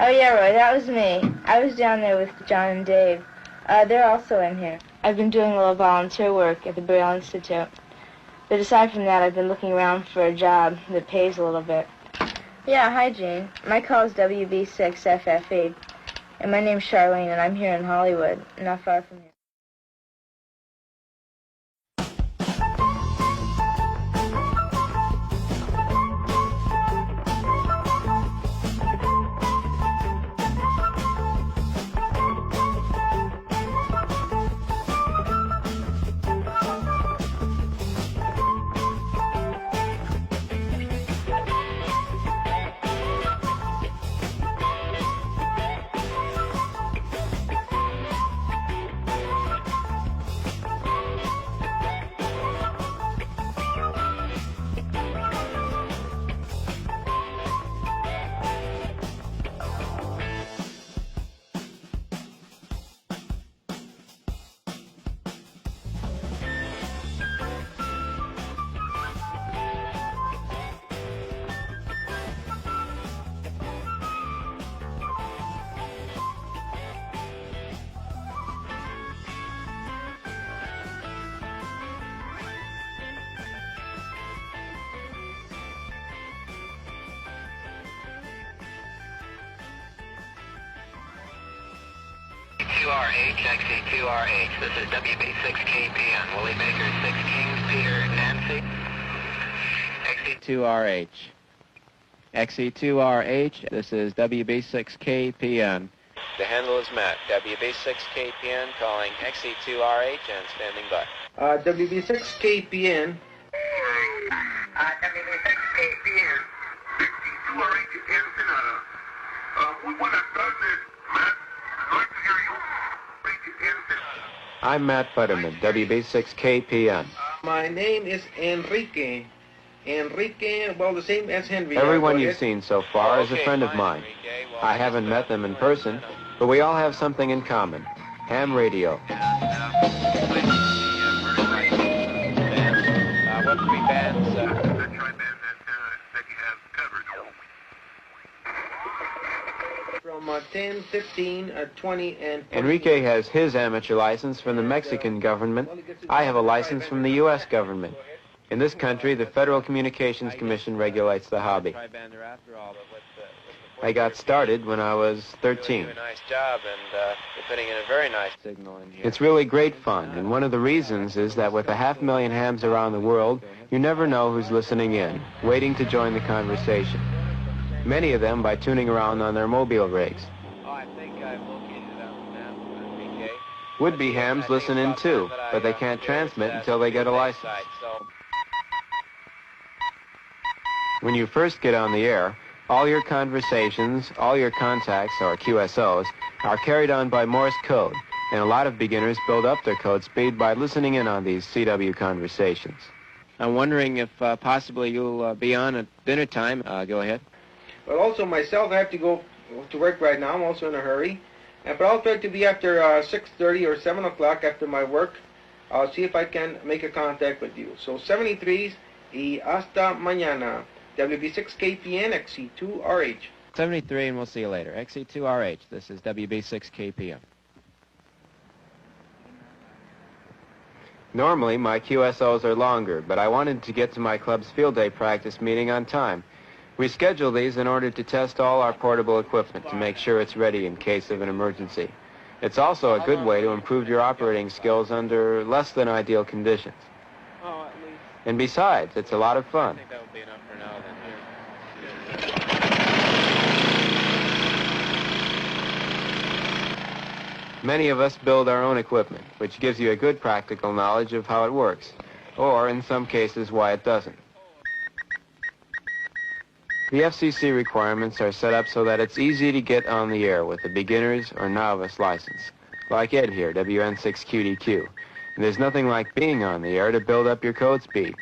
Oh yeah, Roy, that was me. I was down there with John and Dave. They're also in here. I've been doing a little volunteer work at the Braille Institute. But aside from that, I've been looking around for a job that pays a little bit. Yeah, hi, Gene. My call is WB6FFE. And my name's Charlene, and I'm here in Hollywood, not far from here. XE2RH, this is WB6KPN, Willie Baker, 6 Kings, Peter, Nancy. XE2RH. XE2RH, this is WB6KPN. The handle is Matt, WB6KPN, calling XE2RH and standing by. WB6KPN. WB6KPN, XE2RH, Anderson. We want to start this, Matt. I'd like to hear you. I'm Matt Futterman, WB6KPN. My name is Enrique. Enrique, well, the same as Henry. Everyone you've seen so far is a friend of mine. I haven't met them in person, but we all have something in common. Ham radio. What three bands? Try band that you have covered. From 10, 15, 20, and... Enrique has his amateur license from the Mexican government. I have a license from the U.S. government. In this country, the Federal Communications Commission regulates the hobby. I got started when I was 13. It's really great fun, and one of the reasons is that with 500,000 hams around the world, you never know who's listening in, waiting to join the conversation. Many of them by tuning around on their mobile rigs. Would-be hams listen in too, but they can't transmit until they get a license. When you first get on the air, all your conversations, all your contacts, or QSOs, are carried on by Morse code, and a lot of beginners build up their code speed by listening in on these CW conversations. I'm wondering if possibly you'll be on at dinner time. Go ahead. But also myself, I have to go to work right now. I'm also in a hurry. But I'll try to be after 6:30 or 7 o'clock after my work. I'll see if I can make a contact with you. So 73s y hasta mañana. WB6KPN, XE2RH. 73, and we'll see you later. XE2RH, this is WB6KPN. Normally, my QSOs are longer, but I wanted to get to my club's field day practice meeting on time. We schedule these in order to test all our portable equipment to make sure it's ready in case of an emergency. It's also a good way to improve your operating skills under less than ideal conditions. And besides, it's a lot of fun. Many of us build our own equipment, which gives you a good practical knowledge of how it works, or in some cases why it doesn't. The FCC requirements are set up so that it's easy to get on the air with a beginner's or novice license, like Ed here, WN6QDQ. And there's nothing like being on the air to build up your code speed.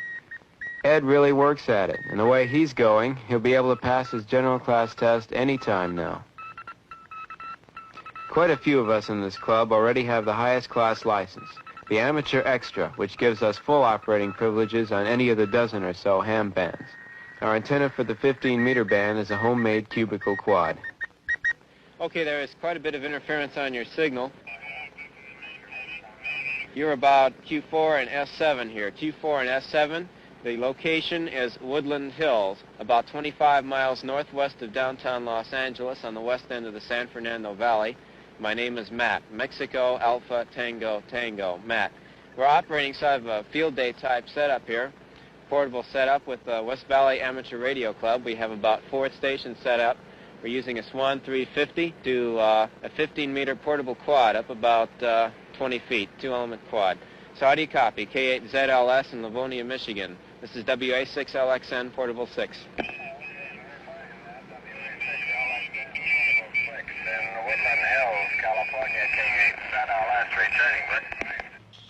Ed really works at it, and the way he's going, he'll be able to pass his general class test any time now. Quite a few of us in this club already have the highest class license, the Amateur Extra, which gives us full operating privileges on any of the dozen or so ham bands. Our antenna for the 15-meter band is a homemade cubicle quad. Okay, there is quite a bit of interference on your signal. You're about Q4 and S7 here. Q4 and S7, the location is Woodland Hills, about 25 miles northwest of downtown Los Angeles on the west end of the San Fernando Valley. My name is Matt. Mexico, Alpha, Tango, Tango, Matt. We're operating sort of a field day type setup here, portable setup with the West Valley Amateur Radio Club. We have about 4 stations set up. We're using a Swan 350 to a 15-meter portable quad up about 20 feet, 2-element quad. So how do you copy? K8ZLS in Livonia, Michigan. This is WA6LXN Portable 6.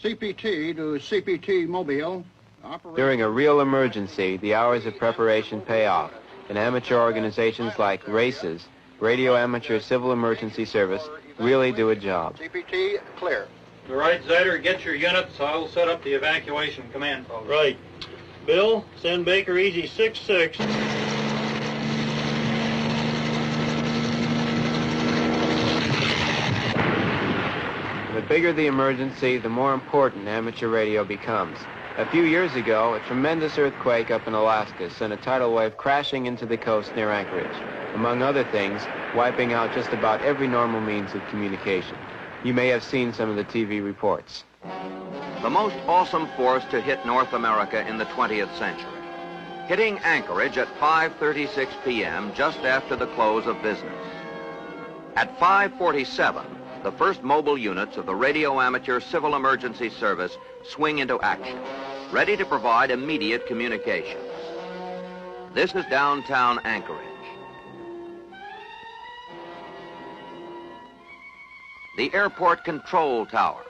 CPT to CPT Mobile. During a real emergency, the hours of preparation pay off, and amateur organizations like RACES, Radio Amateur Civil Emergency Service, really do a job. CPT clear. All right, Zyder, get your units. I will set up the evacuation command post. Right. Bill, send Baker Easy 6-6. The bigger the emergency, the more important amateur radio becomes. A few years ago, a tremendous earthquake up in Alaska sent a tidal wave crashing into the coast near Anchorage, among other things, wiping out just about every normal means of communication. You may have seen some of the TV reports. The most awesome force to hit North America in the 20th century, hitting Anchorage at 5:36 p.m. just after the close of business. At 5:47, the first mobile units of the Radio Amateur Civil Emergency Service swing into action, ready to provide immediate communications. This is downtown Anchorage. The airport control tower.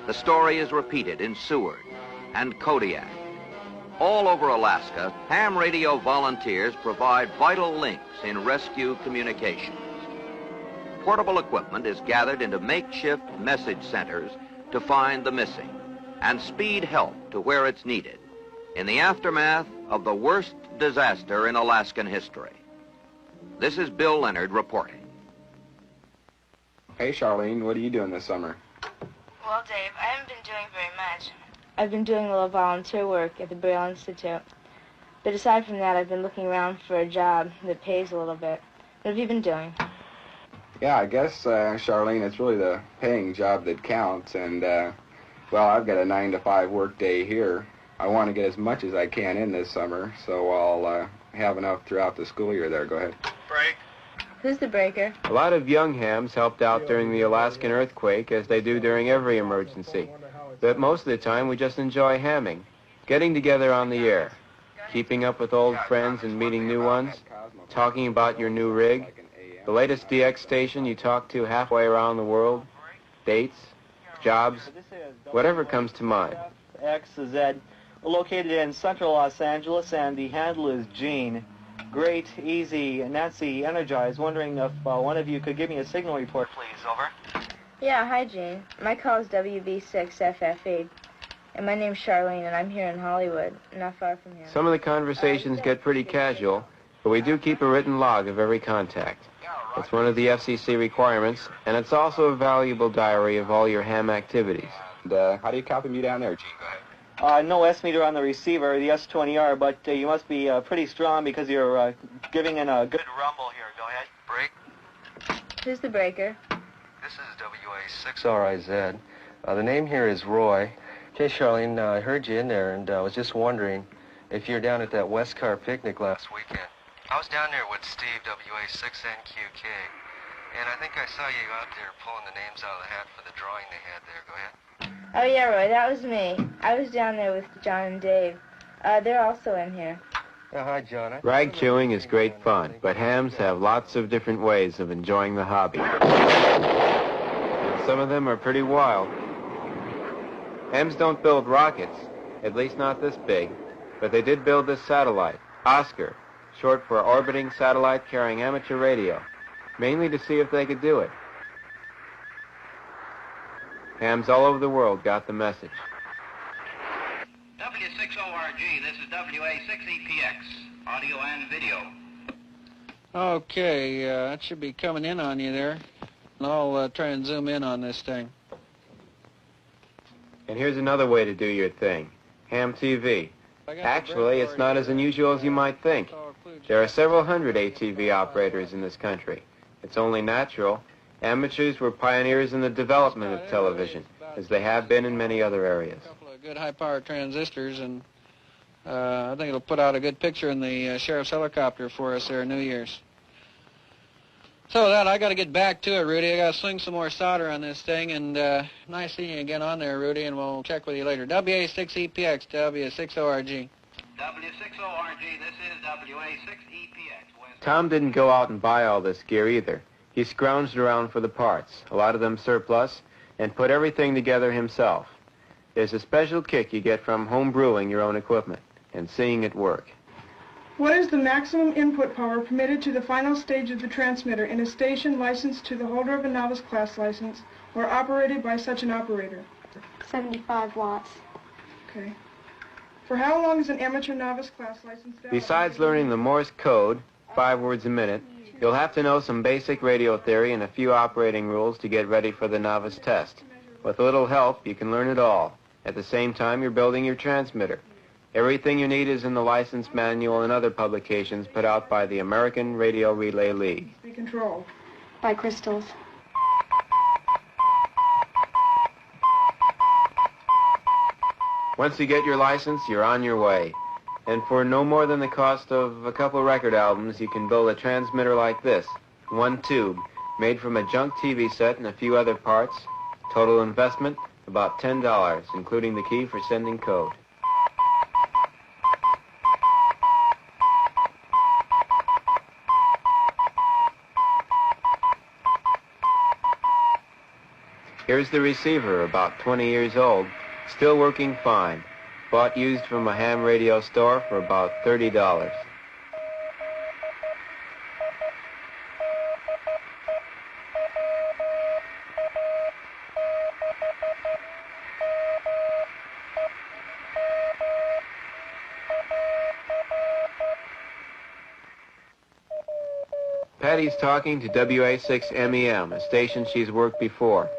The story is repeated in Seward and Kodiak. All over Alaska, ham radio volunteers provide vital links in rescue communications. Portable equipment is gathered into makeshift message centers to find the missing and speed help to where it's needed in the aftermath of the worst disaster in Alaskan history. This is Bill Leonard reporting. Hey, Charlene, what are you doing this summer? Well, Dave, I haven't been doing very much. I've been doing a little volunteer work at the Braille Institute. But aside from that, I've been looking around for a job that pays a little bit. What have you been doing? Yeah, I guess, Charlene, it's really the paying job that counts. And, well, I've got a 9-to-5 work day here. I want to get as much as I can in this summer, so I'll have enough throughout the school year there. Go ahead. Break. Who's the breaker? A lot of young hams helped out during the Alaskan earthquake, as they do during every emergency. But most of the time, we just enjoy hamming, getting together on the air, keeping up with old friends and meeting new ones, talking about your new rig, the latest DX station you talk to halfway around the world, dates, jobs, whatever comes to mind. XZ, located in central Los Angeles, and the handle is Gene. Great, easy, Nancy, energized. Wondering if one of you could give me a signal report, please. Over. Yeah, hi, Gene. My call is WB6FFE. And my name's Charlene, and I'm here in Hollywood, not far from here. Some of the conversations get pretty casual, but we do keep a written log of every contact. It's one of the FCC requirements, and it's also a valuable diary of all your ham activities. And, how do you copy me down there, Gene? Go ahead. No S-meter on the receiver, the S20R, but you must be pretty strong because you're giving in a good rumble here. Go ahead. Break. Who's the breaker? This is WA6RIZ. The name here is Roy. Okay, Charlene, I heard you in there, and I was just wondering if you're down at that West Car picnic last weekend. I was down there with Steve, WA6NQK, and I think I saw you out there pulling the names out of the hat for the drawing they had there. Go ahead. Oh, yeah, Roy, that was me. I was down there with John and Dave. They're also in here. Hi, John. Rag chewing is great fun, but hams have lots of different ways of enjoying the hobby. Some of them are pretty wild. Hams don't build rockets, at least not this big, but they did build this satellite, Oscar, short for Orbiting Satellite Carrying Amateur Radio, mainly to see if they could do it. Hams all over the world got the message. W6ORG, this is WA6EPX, audio and video. Okay, that should be coming in on you there. And I'll try and zoom in on this thing. And here's another way to do your thing. Ham TV. Actually, it's not as unusual as you might think. There are several hundred ATV operators in this country. It's only natural. Amateurs were pioneers in the development of television, as they have been in many other areas. A couple of good high-power transistors, and I think it'll put out a good picture in the sheriff's helicopter for us there at New Year's. So that, I got to get back to it, Rudy. I got to swing some more solder on this thing, and nice seeing you again on there, Rudy, and we'll check with you later. WA6EPX, W6ORG. W6ORG, this is WA6EPX. Tom didn't go out and buy all this gear either. He scrounged around for the parts, a lot of them surplus, and put everything together himself. There's a special kick you get from home brewing your own equipment and seeing it work. What is the maximum input power permitted to the final stage of the transmitter in a station licensed to the holder of a novice class license or operated by such an operator? 75 watts. Okay. For how long is an amateur novice class license valid? Besides learning the Morse code, 5 words a minute, you'll have to know some basic radio theory and a few operating rules to get ready for the novice test. With a little help, you can learn it all. At the same time, you're building your transmitter. Everything you need is in the license manual and other publications put out by the American Radio Relay League. Be controlled by crystals. Once you get your license, you're on your way. And for no more than the cost of a couple record albums, you can build a transmitter like this. One tube, made from a junk TV set and a few other parts. Total investment, about $10, including the key for sending code. Here's the receiver, about 20 years old, still working fine. Bought used from a ham radio store for about $30. Patty's talking to WA6MEM, a station she's worked before.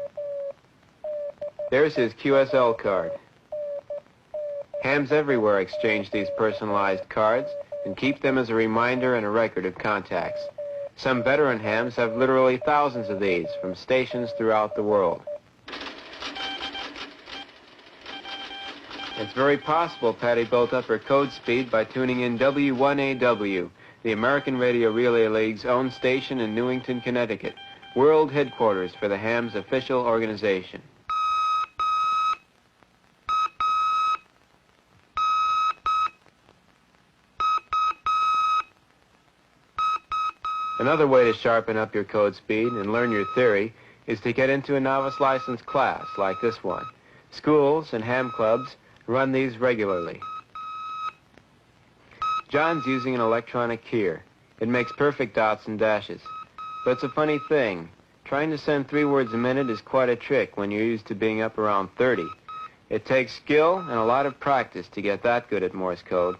There's his QSL card. Hams everywhere exchange these personalized cards and keep them as a reminder and a record of contacts. Some veteran hams have literally thousands of these from stations throughout the world. It's very possible Patty built up her code speed by tuning in W1AW, the American Radio Relay League's own station in Newington, Connecticut, world headquarters for the ham's official organization. Another way to sharpen up your code speed and learn your theory is to get into a novice license class like this one. Schools and ham clubs run these regularly. John's using an electronic keyer. It makes perfect dots and dashes. But it's a funny thing. Trying to send 3 words a minute is quite a trick when you're used to being up around 30. It takes skill and a lot of practice to get that good at Morse code.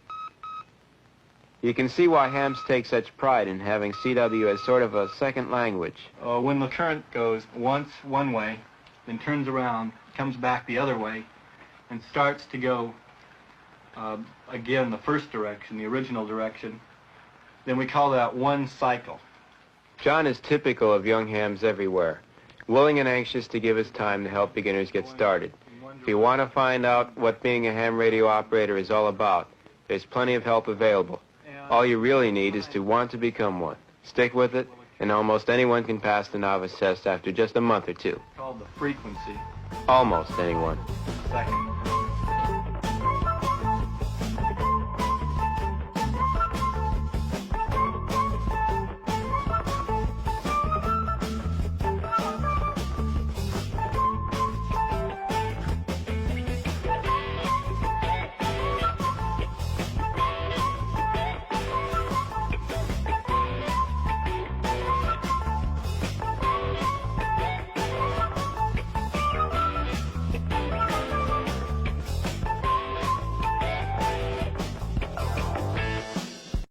You can see why hams take such pride in having CW as sort of a second language. When the current goes once one way, then turns around, comes back the other way, and starts to go again the first direction, the original direction, then we call that one cycle. John is typical of young hams everywhere, willing and anxious to give his time to help beginners get started. If you want to find out what being a ham radio operator is all about, there's plenty of help available. All you really need is to want to become one. Stick with it, and almost anyone can pass the novice test after just a month or two. Called the frequency. Almost anyone. Second.